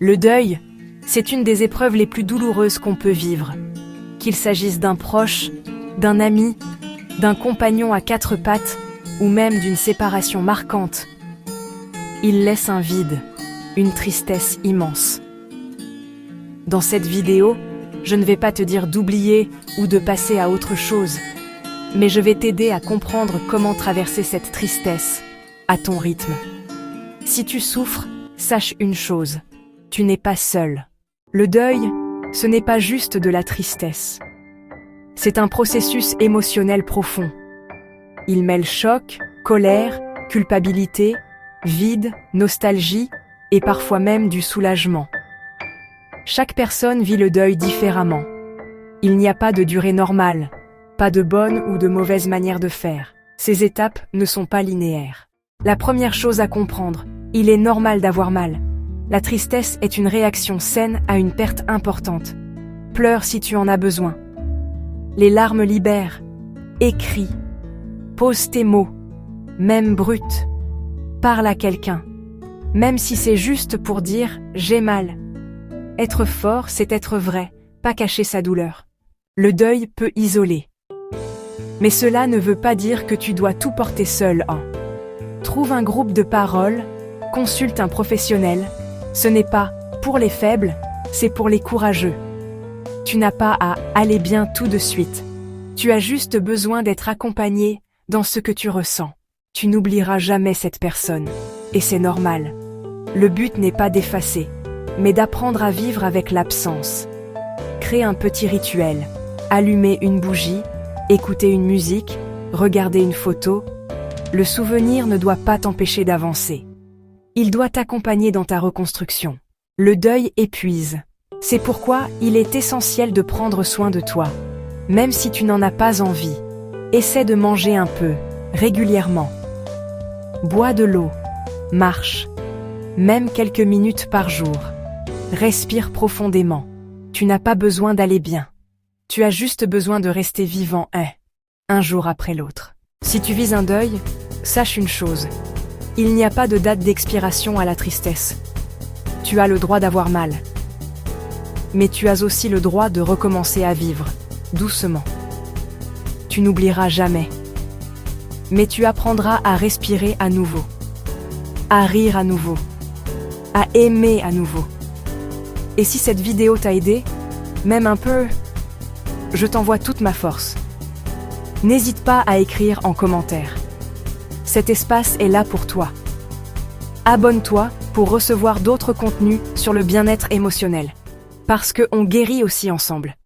Le deuil, c'est une des épreuves les plus douloureuses qu'on peut vivre. Qu'il s'agisse d'un proche, d'un ami, d'un compagnon à quatre pattes ou même d'une séparation marquante. Il laisse un vide, une tristesse immense. Dans cette vidéo, je ne vais pas te dire d'oublier ou de passer à autre chose, mais je vais t'aider à comprendre comment traverser cette tristesse à ton rythme. Si tu souffres, sache une chose, tu n'es pas seul. Le deuil, ce n'est pas juste de la tristesse. C'est un processus émotionnel profond. Il mêle choc, colère, culpabilité, vide, nostalgie et parfois même du soulagement. Chaque personne vit le deuil différemment. Il n'y a pas de durée normale, pas de bonne ou de mauvaise manière de faire. Ces étapes ne sont pas linéaires. La première chose à comprendre, il est normal d'avoir mal. La tristesse est une réaction saine à une perte importante. Pleure si tu en as besoin. Les larmes libèrent. Écris. Pose tes mots, même bruts. Parle à quelqu'un, même si c'est juste pour dire « j'ai mal ». Être fort, c'est être vrai, pas cacher sa douleur. Le deuil peut isoler. Mais cela ne veut pas dire que tu dois tout porter seul. Trouve un groupe de parole, consulte un professionnel. Ce n'est pas pour les faibles, c'est pour les courageux. Tu n'as pas à aller bien tout de suite. Tu as juste besoin d'être accompagné dans ce que tu ressens. Tu n'oublieras jamais cette personne. Et c'est normal. Le but n'est pas d'effacer, mais d'apprendre à vivre avec l'absence. Crée un petit rituel. Allumer une bougie, écouter une musique, regarder une photo. Le souvenir ne doit pas t'empêcher d'avancer. Il doit t'accompagner dans ta reconstruction. Le deuil épuise. C'est pourquoi il est essentiel de prendre soin de toi. Même si tu n'en as pas envie, essaie de manger un peu, régulièrement. Bois de l'eau, marche, même quelques minutes par jour. Respire profondément. Tu n'as pas besoin d'aller bien. Tu as juste besoin de rester vivant un jour après l'autre. Si tu vis un deuil, sache une chose. Il n'y a pas de date d'expiration à la tristesse. Tu as le droit d'avoir mal. Mais tu as aussi le droit de recommencer à vivre, doucement. Tu n'oublieras jamais. Mais tu apprendras à respirer à nouveau, à rire à nouveau, à aimer à nouveau. Et si cette vidéo t'a aidé, même un peu, je t'envoie toute ma force. N'hésite pas à écrire en commentaire. Cet espace est là pour toi. Abonne-toi pour recevoir d'autres contenus sur le bien-être émotionnel. Parce qu'on guérit aussi ensemble.